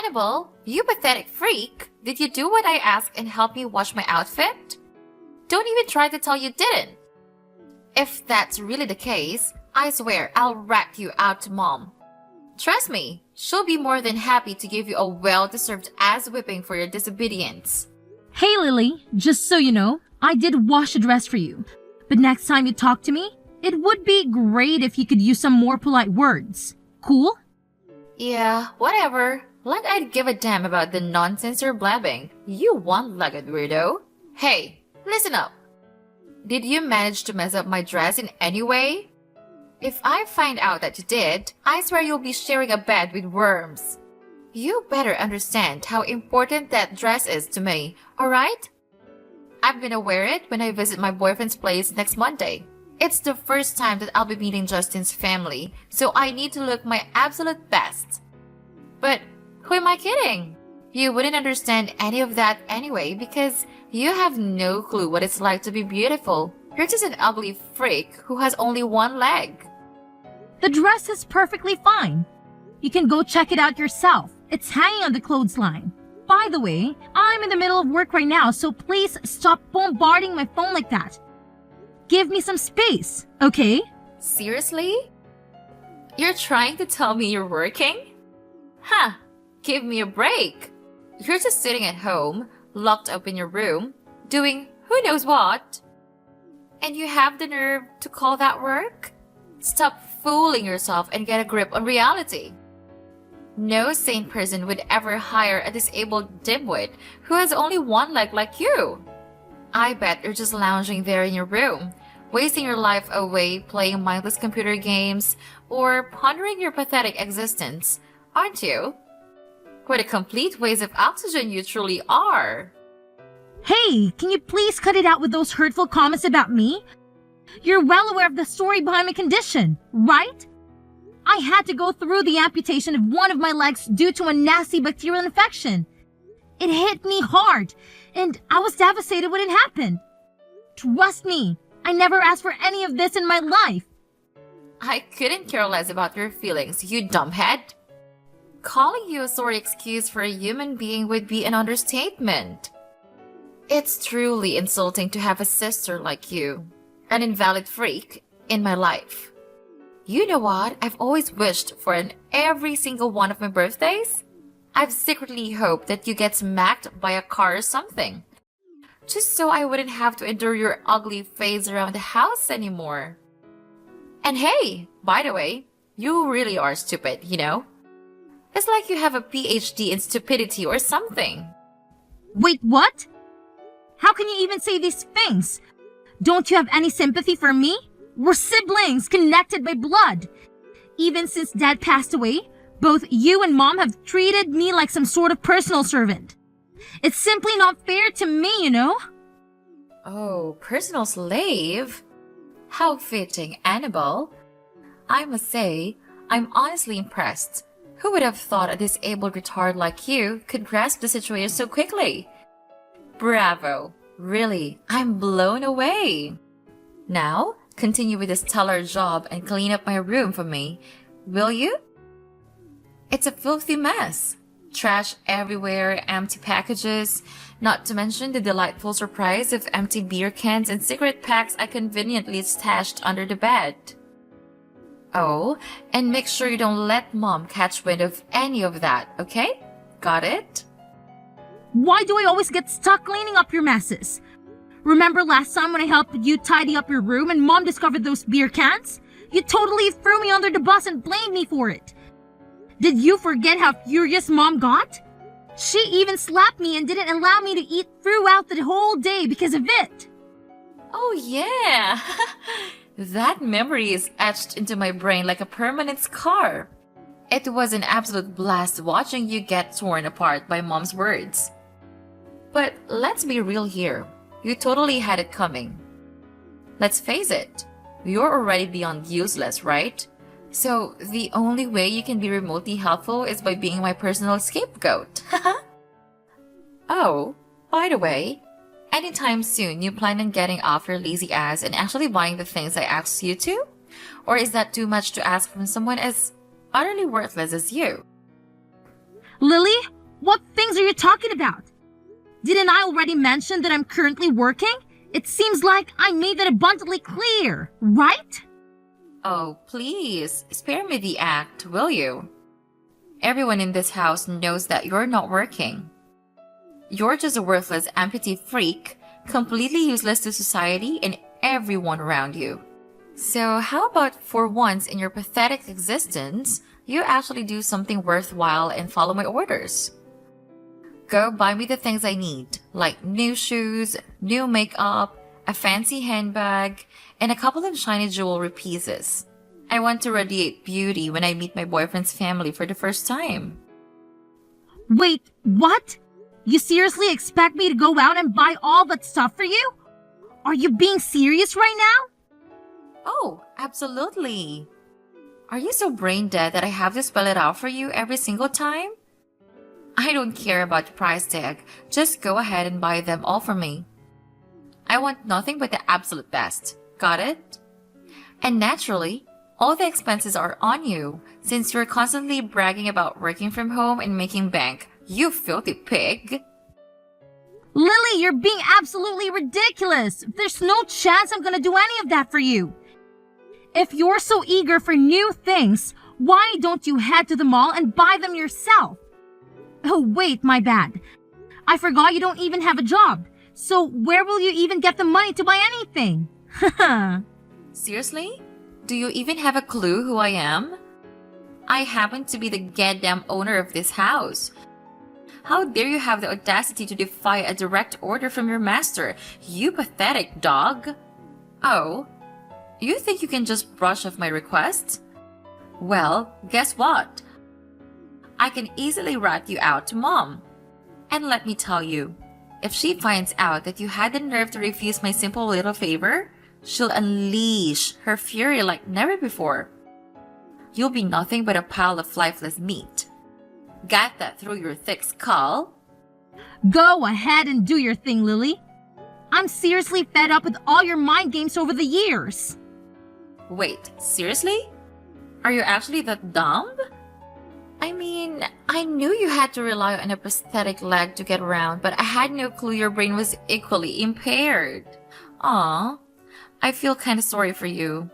Annabelle, you pathetic freak! Did you do what I asked and help me wash my outfit? Don't even try to tell you didn't! If that's really the case, I swear I'll rat you out to Mom. Trust me, she'll be more than happy to give you a well-deserved ass whipping for your disobedience. Hey Lily, just so you know, I did wash a dress for you. But next time you talk to me, it would be great if you could use some more polite words. Cool? Yeah, whatever. Like I'd give a damn about the nonsense you're blabbing. You one-legged weirdo. Hey, listen up. Did you manage to mess up my dress in any way? If I find out that you did, I swear you'll be sharing a bed with worms. You better understand how important that dress is to me, alright? I'm gonna wear it when I visit my boyfriend's place next Monday. It's the first time that I'll be meeting Justin's family, so I need to look my absolute best. But who am I kidding? You wouldn't understand any of that anyway because you have no clue what it's like to be beautiful. You're just an ugly freak who has only one leg. The dress is perfectly fine. You can go check it out yourself. It's hanging on the clothesline. By the way, I'm in the middle of work right now, so please stop bombarding my phone like that. Give me some space, okay? Seriously? You're trying to tell me you're working? Huh, give me a break. You're just sitting at home, locked up in your room, doing who knows what. And you have the nerve to call that work? Stop fooling yourself and get a grip on reality. No sane person would ever hire a disabled dimwit who has only one leg like you. I bet you're just lounging there in your room, wasting your life away playing mindless computer games or pondering your pathetic existence, aren't you? What a complete waste of oxygen you truly are. Hey, can you please cut it out with those hurtful comments about me? You're well aware of the story behind my condition, right? I had to go through the amputation of one of my legs due to a nasty bacterial infection. It hit me hard, and I was devastated when it happened. Trust me, I never asked for any of this in my life. I couldn't care less about your feelings, you dumbhead. Calling you a sorry excuse for a human being would be an understatement. It's truly insulting to have a sister like you, an invalid freak, in my life. You know what I've always wished for in every single one of my birthdays? I've secretly hoped that you get smacked by a car or something. Just so I wouldn't have to endure your ugly face around the house anymore. And hey, by the way, you really are stupid, you know? It's like you have a PhD in stupidity or something. Wait, what? How can you even say these things? Don't you have any sympathy for me? We're siblings, connected by blood. Even since Dad passed away, both you and Mom have treated me like some sort of personal servant. It's simply not fair to me, you know? Oh, personal slave? How fitting, Annabelle. I must say, I'm honestly impressed. Who would have thought a disabled retard like you could grasp the situation so quickly? Bravo. Really, I'm blown away. Now, continue with this stellar job and clean up my room for me, will you? It's a filthy mess. Trash everywhere, empty packages, not to mention the delightful surprise of empty beer cans and cigarette packs I conveniently stashed under the bed. Oh, and make sure you don't let Mom catch wind of any of that, okay? Got it? Why do I always get stuck cleaning up your messes? Remember last time when I helped you tidy up your room and Mom discovered those beer cans? You totally threw me under the bus and blamed me for it. Did you forget how furious Mom got? She even slapped me and didn't allow me to eat throughout the whole day because of it. Oh yeah! That memory is etched into my brain like a permanent scar. It was an absolute blast watching you get torn apart by Mom's words. But let's be real here. You totally had it coming. Let's face it, you're already beyond useless, right? So the only way you can be remotely helpful is by being my personal scapegoat. Oh, by the way, anytime soon you plan on getting off your lazy ass and actually buying the things I asked you to? Or is that too much to ask from someone as utterly worthless as you? Lily, things are you talking about? Didn't I already mention that I'm currently working? It seems like I made that abundantly clear, right? Oh, please, spare me the act, will you? Everyone in this house knows that you're not working. You're just a worthless amputee freak, completely useless to society and everyone around you. So how about for once in your pathetic existence, you actually do something worthwhile and follow my orders? Go buy me the things I need, like new shoes, new makeup, a fancy handbag, and a couple of shiny jewelry pieces. I want to radiate beauty when I meet my boyfriend's family for the first time. Wait, what? You seriously expect me to go out and buy all that stuff for you? Are you being serious right now? Oh, absolutely. Are you so brain dead that I have to spell it out for you every single time? I don't care about the price tag. Just go ahead and buy them all for me. I want nothing but the absolute best. Got it? And naturally, all the expenses are on you, since you're constantly bragging about working from home and making bank. You filthy pig! Lily, you're being absolutely ridiculous. There's no chance I'm gonna do any of that for you. If you're so eager for new things, why don't you head to the mall and buy them yourself? Oh, wait, my bad. I forgot you don't even have a job. So where will you even get the money to buy anything? Haha. Seriously? Do you even have a clue who I am? I happen to be the goddamn owner of this house. How dare you have the audacity to defy a direct order from your master, you pathetic dog? Oh, you think you can just brush off my requests? Well, guess what? I can easily rat you out to Mom. And let me tell you, if she finds out that you had the nerve to refuse my simple little favor, she'll unleash her fury like never before. You'll be nothing but a pile of lifeless meat. Got that through your thick skull? Go ahead and do your thing, Lily. I'm seriously fed up with all your mind games over the years. Wait, seriously? Are you actually that dumb? I mean, I knew you had to rely on a prosthetic leg to get around, but I had no clue your brain was equally impaired. Aw, I feel kinda sorry for you.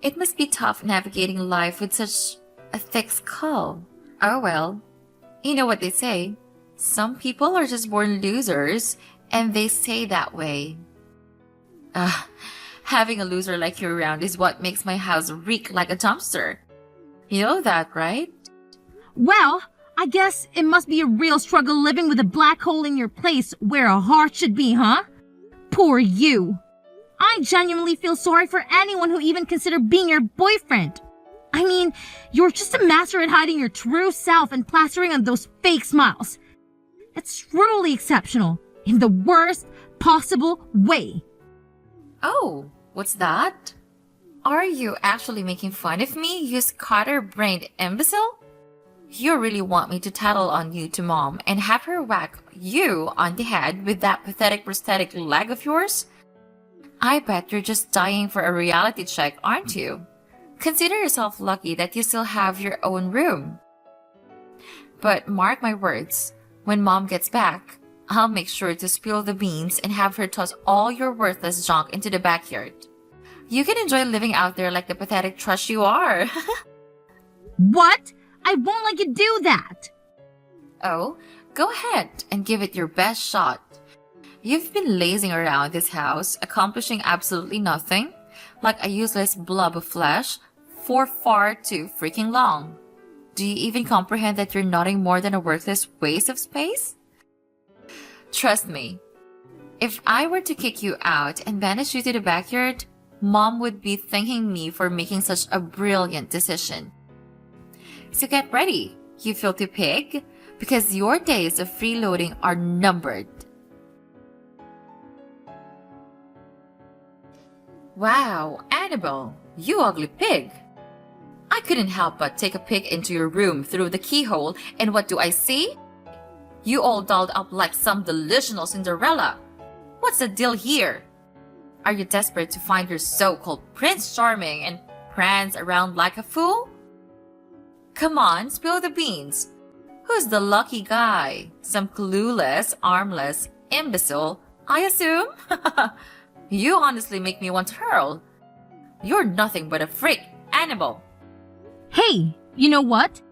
It must be tough navigating life with such a thick skull. Oh well, you know what they say. Some people are just born losers, and they stay that way. Having a loser like you around is what makes my house reek like a dumpster. You know that, right? Well, I guess it must be a real struggle living with a black hole in your place where a heart should be, huh? Poor you. I genuinely feel sorry for anyone who even considered being your boyfriend. I mean, you're just a master at hiding your true self and plastering on those fake smiles. It's truly exceptional, in the worst possible way. Oh, what's that? Are you actually making fun of me, you scatter-brained imbecile? You really want me to tattle on you to Mom and have her whack you on the head with that pathetic prosthetic leg of yours? I bet you're just dying for a reality check, aren't you? Consider yourself lucky that you still have your own room. But mark my words, when Mom gets back, I'll make sure to spill the beans and have her toss all your worthless junk into the backyard. You can enjoy living out there like the pathetic trash you are. What? I won't let you do that. Oh, go ahead and give it your best shot. You've been lazing around this house, accomplishing absolutely nothing, like a useless blob of flesh, for far too freaking long. Do you even comprehend that you're nothing more than a worthless waste of space? Trust me, if I were to kick you out and banish you to the backyard, Mom would be thanking me for making such a brilliant decision. So get ready, you filthy pig, because your days of freeloading are numbered. Wow, Annabelle, you ugly pig. I couldn't help but take a peek into your room through the keyhole, and what do I see? You all dolled up like some delusional Cinderella. What's the deal here? Are you desperate to find your so-called Prince Charming and prance around like a fool? Come on, spill the beans. Who's the lucky guy? Some clueless, armless imbecile, I assume? You honestly make me want to hurl. You're nothing but a freak animal. Hey, you know what?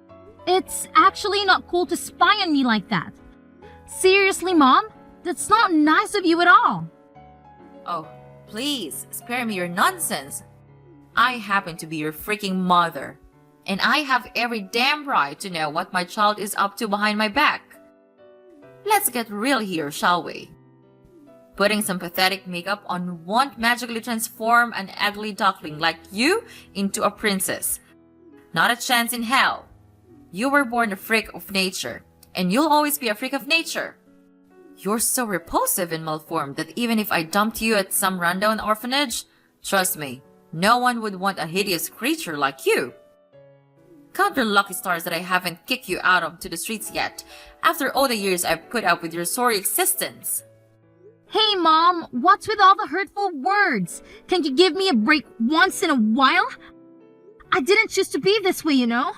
It's actually not cool to spy on me like that. Seriously, Mom? That's not nice of you at all. Oh, please, spare me your nonsense. I happen to be your freaking mother, and I have every damn right to know what my child is up to behind my back. Let's get real here, shall we? Putting some pathetic makeup on won't magically transform an ugly duckling like you into a princess. Not a chance in hell. You were born a freak of nature, and you'll always be a freak of nature. You're so repulsive and malformed that even if I dumped you at some rundown orphanage, trust me, no one would want a hideous creature like you. Count your lucky stars that I haven't kicked you out onto the streets yet, after all the years I've put up with your sorry existence. Hey, Mom, what's with all the hurtful words? Can't you give me a break once in a while? I didn't choose to be this way, you know?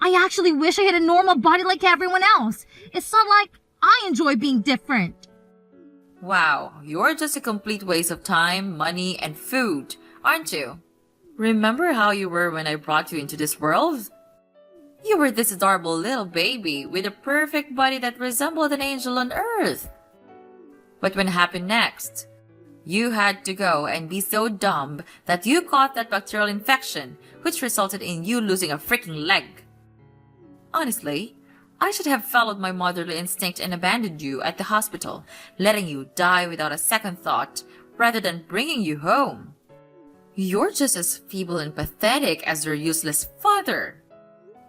I actually wish I had a normal body like everyone else. It's not like I enjoy being different. Wow, you're just a complete waste of time, money, and food, aren't you? Remember how you were when I brought you into this world? You were this adorable little baby with a perfect body that resembled an angel on earth. But what happened next? You had to go and be so dumb that you caught that bacterial infection, which resulted in you losing a freaking leg. Honestly, I should have followed my motherly instinct and abandoned you at the hospital, letting you die without a second thought, rather than bringing you home. You're just as feeble and pathetic as your useless father.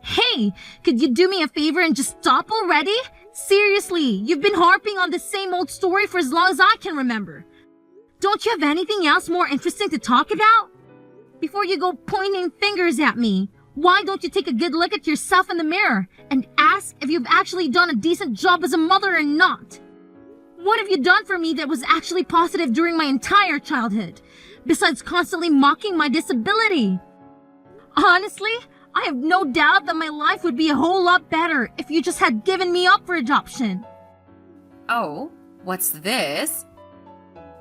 Hey, could you do me a favor and just stop already? Seriously, you've been harping on the same old story for as long as I can remember. Don't you have anything else more interesting to talk about? Before you go pointing fingers at me, why don't you take a good look at yourself in the mirror and ask if you've actually done a decent job as a mother or not? What have you done for me that was actually positive during my entire childhood, besides constantly mocking my disability? Honestly, I have no doubt that my life would be a whole lot better if you just had given me up for adoption. Oh, what's this?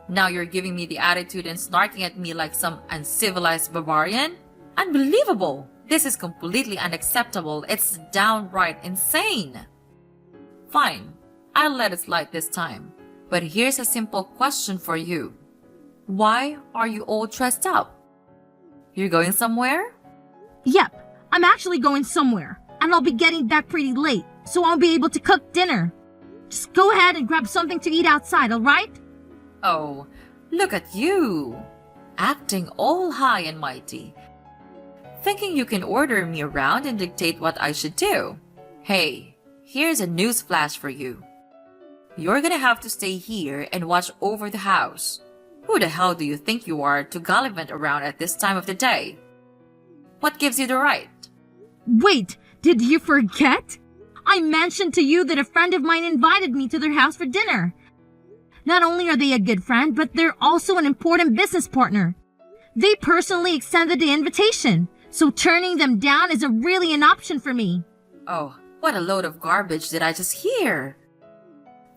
Now you're giving me the attitude and snarking at me like some uncivilized barbarian? Unbelievable! This is completely unacceptable. It's downright insane. Fine, I'll let it slide this time. But here's a simple question for you. Why are you all dressed up? You're going somewhere? Yep, I'm actually going somewhere, and I'll be getting back pretty late, so I'll be able to cook dinner. Just go ahead and grab something to eat outside, alright? Oh, look at you! Acting all high and mighty. Thinking you can order me around and dictate what I should do. Hey, here's a news flash for you. You're gonna have to stay here and watch over the house. Who the hell do you think you are to gallivant around at this time of the day? What gives you the right? Wait, did you forget? I mentioned to you that a friend of mine invited me to their house for dinner. Not only are they a good friend, but they're also an important business partner. They personally extended the invitation, so turning them down isn't really an option for me. Oh, what a load of garbage did I just hear?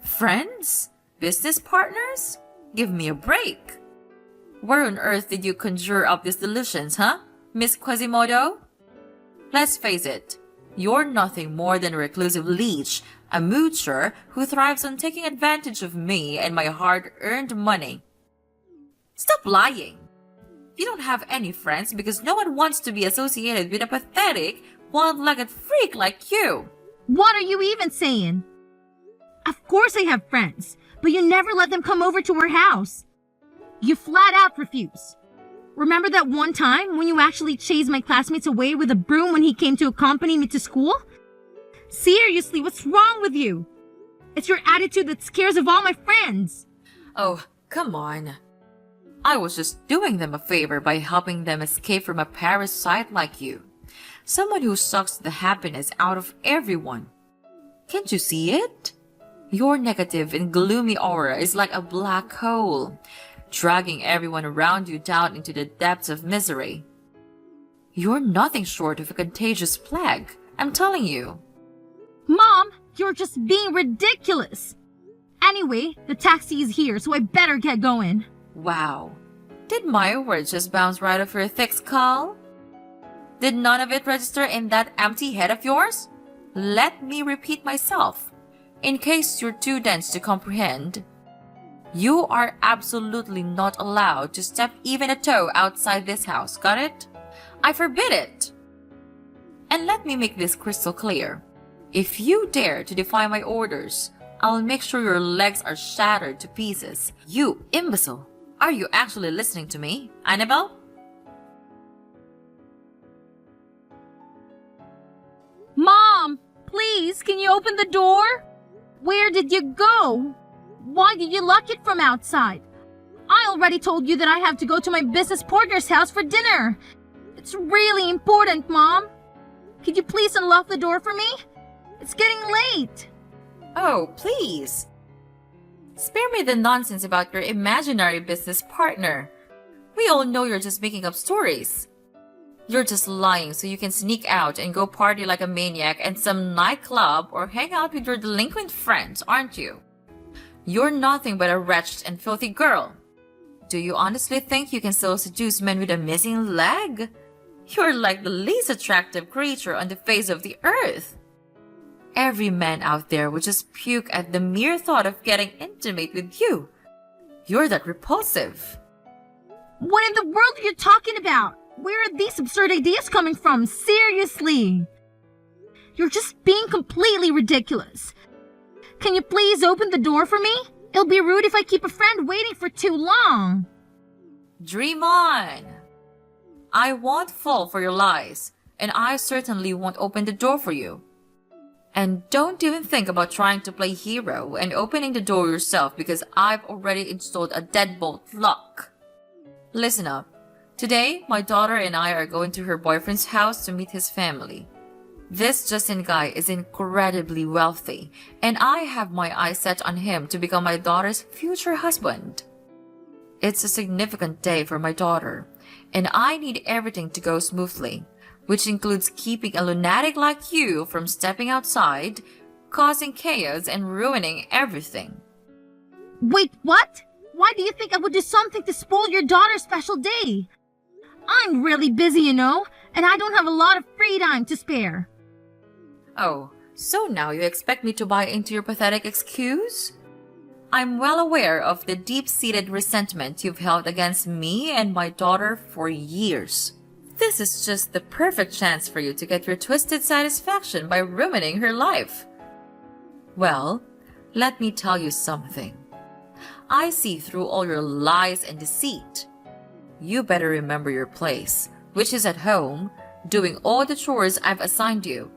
Friends? Business partners? Give me a break. Where on earth did you conjure up these delusions, huh, Miss Quasimodo? Let's face it, you're nothing more than a reclusive leech, a moocher who thrives on taking advantage of me and my hard-earned money. Stop lying. You don't have any friends because no one wants to be associated with a pathetic, one-legged freak like you. What are you even saying? Of course I have friends, but you never let them come over to our house. You flat out refuse. Remember that one time when you actually chased my classmates away with a broom when he came to accompany me to school? Seriously, what's wrong with you? It's your attitude that scares of all my friends. Oh, come on. I was just doing them a favor by helping them escape from a parasite like you. Someone who sucks the happiness out of everyone. Can't you see it? Your negative and gloomy aura is like a black hole, dragging everyone around you down into the depths of misery. You're nothing short of a contagious plague, I'm telling you. Mom, You're just being ridiculous. Anyway, the taxi is here, so I better get going. Wow. Did my words just bounce right off your thick skull? Did none of it register in that empty head of yours? Let me repeat myself, in case you're too dense to comprehend. You are absolutely not allowed to step even a toe outside this house, got it? I forbid it. And let me make this crystal clear. If you dare to defy my orders, I'll make sure your legs are shattered to pieces. You imbecile! Are you actually listening to me, Annabelle? Mom, please, can you open the door? Where did you go? Why did you lock it from outside? I already told you that I have to go to my business partner's house for dinner. It's really important, Mom. Could you please unlock the door for me? It's getting late. Oh, please. Spare me the nonsense about your imaginary business partner. We all know you're just making up stories. You're just lying so you can sneak out and go party like a maniac in some nightclub or hang out with your delinquent friends, aren't you? You're nothing but a wretched and filthy girl. Do you honestly think you can still seduce men with a missing leg? You're like the least attractive creature on the face of the earth. Every man out there would just puke at the mere thought of getting intimate with you. You're that repulsive. What in the world are you talking about? Where are these absurd ideas coming from? Seriously. You're just being completely ridiculous. Can you please open the door for me? It'll be rude if I keep a friend waiting for too long. Dream on. I won't fall for your lies, and I certainly won't open the door for you. And don't even think about trying to play hero and opening the door yourself because I've already installed a deadbolt lock. Listen up. Today, my daughter and I are going to her boyfriend's house to meet his family. This Justin guy is incredibly wealthy, and I have my eyes set on him to become my daughter's future husband. It's a significant day for my daughter, and I need everything to go smoothly, which includes keeping a lunatic like you from stepping outside, causing chaos, and ruining everything. Wait, what? Why do you think I would do something to spoil your daughter's special day? I'm really busy, you know, and I don't have a lot of free time to spare. Oh, so now you expect me to buy into your pathetic excuse? I'm well aware of the deep-seated resentment you've held against me and my daughter for years. This is just the perfect chance for you to get your twisted satisfaction by ruining her life. Well, let me tell you something. I see through all your lies and deceit. You better remember your place, which is at home, doing all the chores I've assigned you.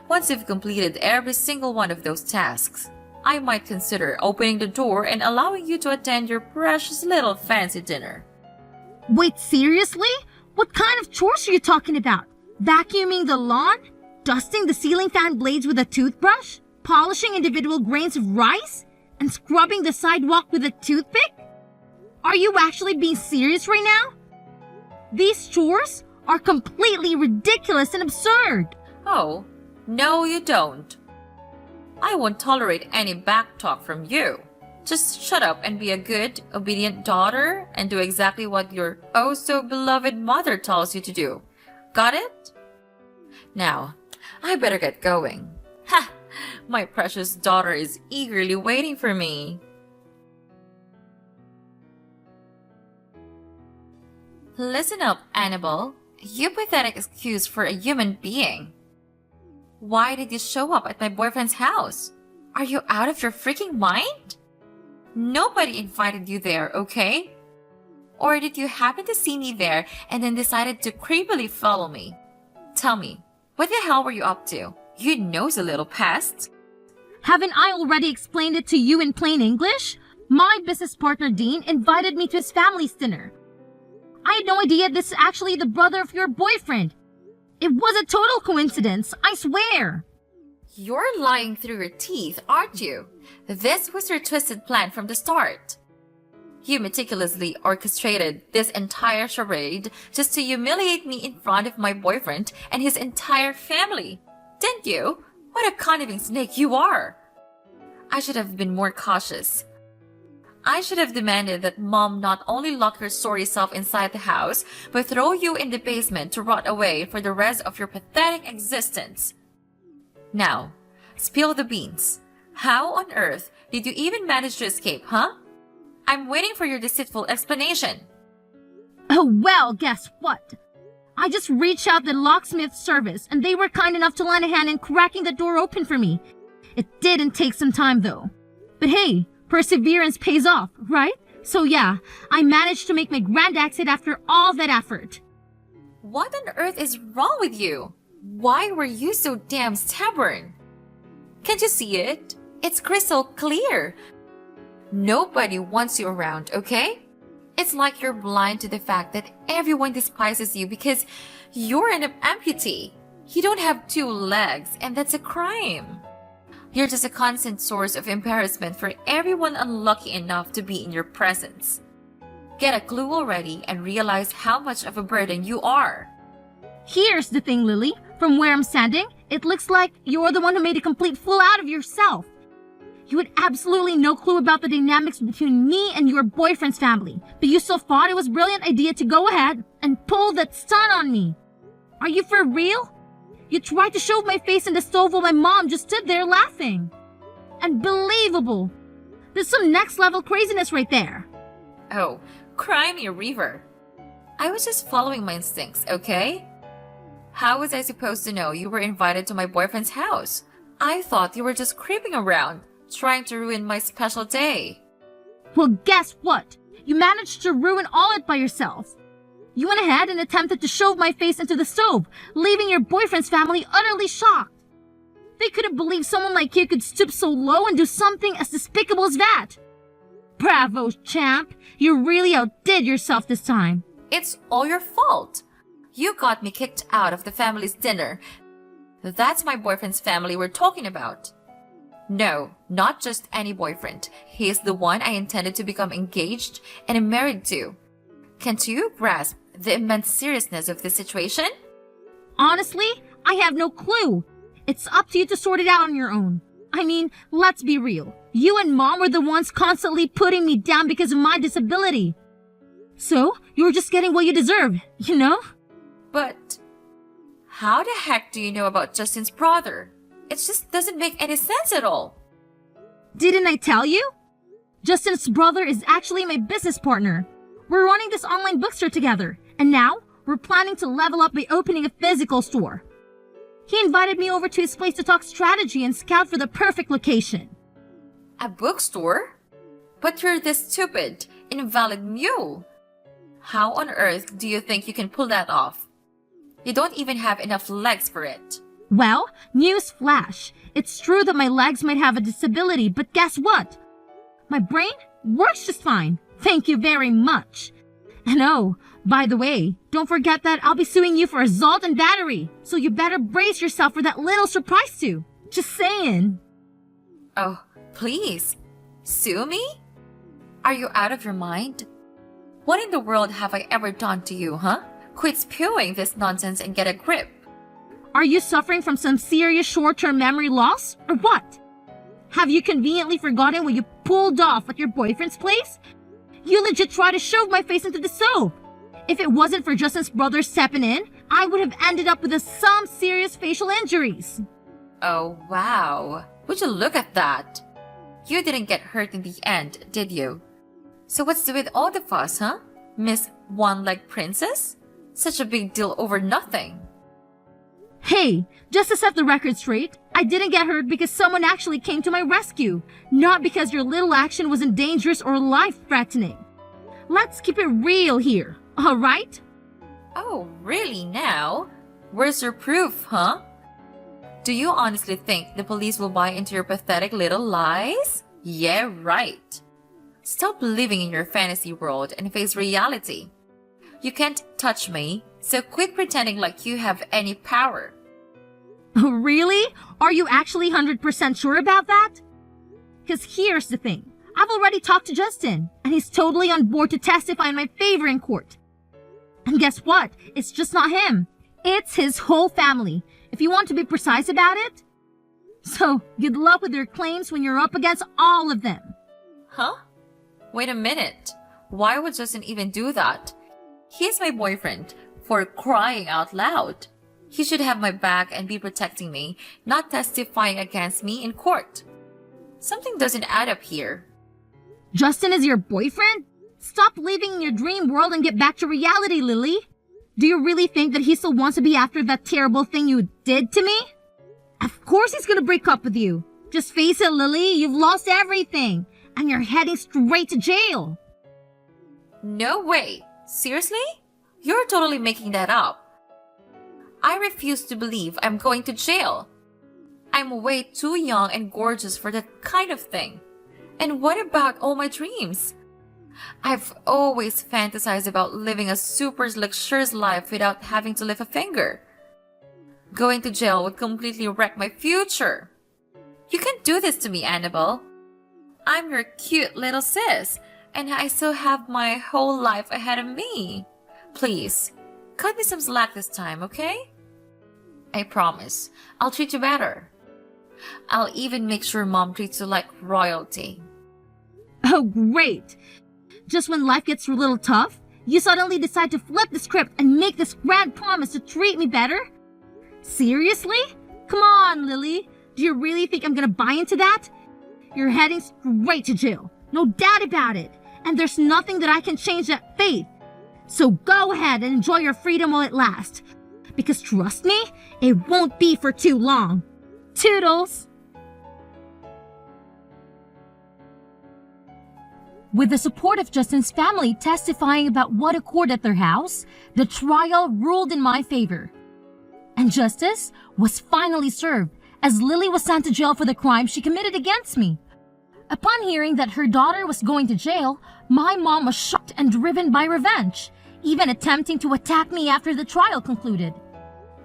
Once you've completed every single one of those tasks, I might consider opening the door and allowing you to attend your precious little fancy dinner. Wait, seriously? What kind of chores are you talking about? Vacuuming the lawn? Dusting the ceiling fan blades with a toothbrush? Polishing individual grains of rice? And scrubbing the sidewalk with a toothpick? Are you actually being serious right now? These chores are completely ridiculous and absurd. Oh, no you don't. I won't tolerate any backtalk from you. Just shut up and be a good, obedient daughter and do exactly what your oh-so-beloved mother tells you to do. Got it? Now, I better get going. Ha! My precious daughter is eagerly waiting for me. Listen up, Annabelle. You pathetic excuse for a human being. Why did you show up at my boyfriend's house? Are you out of your freaking mind? Nobody invited you there, okay? Or did you happen to see me there and then decided to creepily follow me? Tell me, what the hell were you up to? You nosy little pest. Haven't I already explained it to you in plain English? My business partner Dean invited me to his family's dinner. I had no idea this is actually the brother of your boyfriend. It was a total coincidence, I swear. You're lying through your teeth, aren't you? This was your twisted plan from the start. You meticulously orchestrated this entire charade just to humiliate me in front of my boyfriend and his entire family, didn't you? What a conniving snake you are! I should have been more cautious. I should have demanded that Mom not only lock her sorry self inside the house, but throw you in the basement to rot away for the rest of your pathetic existence. Now, spill the beans. How on earth did you even manage to escape, huh? I'm waiting for your deceitful explanation. Oh, well, guess what? I just reached out to the locksmith service, and they were kind enough to lend a hand in cracking the door open for me. It didn't take some time, though. But hey, perseverance pays off, right? So yeah, I managed to make my grand exit after all that effort. What on earth is wrong with you? Why were you so damn stubborn? Can't you see it? It's crystal clear. Nobody wants you around, okay? It's like you're blind to the fact that everyone despises you because you're an amputee. You don't have 2 legs, and that's a crime. You're just a constant source of embarrassment for everyone unlucky enough to be in your presence. Get a clue already and realize how much of a burden you are. Here's the thing, Lily. From where I'm standing, it looks like you're the one who made a complete fool out of yourself. You had absolutely no clue about the dynamics between me and your boyfriend's family, but you still thought it was a brilliant idea to go ahead and pull that stunt on me. Are you for real? You tried to shove my face in the stove while my mom just stood there laughing. Unbelievable. There's some next level craziness right there. Oh, cry me a river. I was just following my instincts, okay? How was I supposed to know you were invited to my boyfriend's house? I thought you were just creeping around, trying to ruin my special day. Well, guess what? You managed to ruin all it by yourself. You went ahead and attempted to shove my face into the stove, leaving your boyfriend's family utterly shocked. They couldn't believe someone like you could stoop so low and do something as despicable as that. Bravo, champ. You really outdid yourself this time. It's all your fault. You got me kicked out of the family's dinner. That's my boyfriend's family we're talking about. No, not just any boyfriend. He is the one I intended to become engaged and married to. Can't you grasp the immense seriousness of the situation? Honestly, I have no clue. It's up to you to sort it out on your own. I mean, let's be real. You and Mom were the ones constantly putting me down because of my disability. So, you're just getting what you deserve, you know? But how the heck do you know about Justin's brother? It just doesn't make any sense at all. Didn't I tell you? Justin's brother is actually my business partner. We're running this online bookstore together, and now we're planning to level up by opening a physical store. He invited me over to his place to talk strategy and scout for the perfect location. A bookstore? But you're this stupid, invalid mule. How on earth do you think you can pull that off? You don't even have enough legs for it. Well, news flash. It's true that my legs might have a disability, but guess what? My brain works just fine. Thank you very much. And oh, by the way, don't forget that I'll be suing you for assault and battery, so you better brace yourself for that little surprise too. Just saying. Oh, please. Sue me? Are you out of your mind? What in the world have I ever done to you, huh? Quit spewing this nonsense and get a grip. Are you suffering from some serious short-term memory loss, or what? Have you conveniently forgotten what you pulled off at your boyfriend's place? You legit tried to shove my face into the stove. If it wasn't for Justin's brother stepping in, I would have ended up with some serious facial injuries. Oh, wow. Would you look at that? You didn't get hurt in the end, did you? So what's with all the fuss, huh? Miss One-Leg Princess? Such a big deal over nothing. Hey, just to set the record straight, I didn't get hurt because someone actually came to my rescue, not because your little action wasn't dangerous or life-threatening. Let's keep it real here, alright? Oh, really now? Where's your proof, huh? Do you honestly think the police will buy into your pathetic little lies? Yeah, right. Stop living in your fantasy world and face reality. You can't touch me, so quit pretending like you have any power. Really? Are you actually 100% sure about that? Because here's the thing. I've already talked to Justin, and he's totally on board to testify in my favor in court. And guess what? It's just not him. It's his whole family, if you want to be precise about it. So, good luck with your claims when you're up against all of them. Huh? Wait a minute. Why would Justin even do that? He's my boyfriend, for crying out loud. He should have my back and be protecting me, not testifying against me in court. Something doesn't add up here. Justin is your boyfriend? Stop living in your dream world and get back to reality, Lily. Do you really think that he still wants to be after that terrible thing you did to me? Of course he's gonna break up with you. Just face it, Lily, you've lost everything, and you're heading straight to jail. No way. Seriously? You're totally making that up. I refuse to believe I'm going to jail. I'm way too young and gorgeous for that kind of thing. And what about all my dreams? I've always fantasized about living a super luxurious life without having to lift a finger. Going to jail would completely wreck my future. You can't do this to me, Annabelle. I'm your cute little sis, and I still have my whole life ahead of me. Please, cut me some slack this time, okay? I promise. I'll treat you better. I'll even make sure Mom treats you like royalty. Oh, great. Just when life gets a little tough, you suddenly decide to flip the script and make this grand promise to treat me better? Seriously? Come on, Lily. Do you really think I'm gonna buy into that? You're heading straight to jail. No doubt about it. And there's nothing that I can change that fate. So go ahead and enjoy your freedom while it lasts. Because trust me, it won't be for too long. Toodles! With the support of Justin's family testifying about what occurred at their house, the trial ruled in my favor. And justice was finally served as Lily was sent to jail for the crime she committed against me. Upon hearing that her daughter was going to jail, my mom was shocked and driven by revenge, even attempting to attack me after the trial concluded.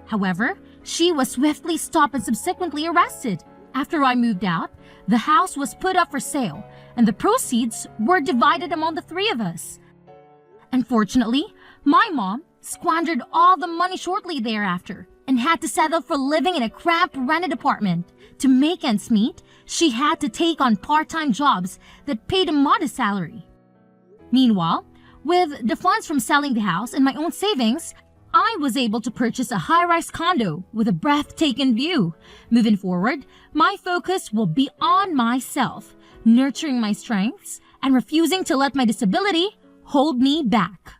However, she was swiftly stopped and subsequently arrested. After I moved out, the house was put up for sale, and the proceeds were divided among the three of us. Unfortunately, my mom squandered all the money shortly thereafter and had to settle for living in a cramped rented apartment. To make ends meet, she had to take on part-time jobs that paid a modest salary. Meanwhile, with the funds from selling the house and my own savings, I was able to purchase a high-rise condo with a breathtaking view. Moving forward, my focus will be on myself, nurturing my strengths and refusing to let my disability hold me back.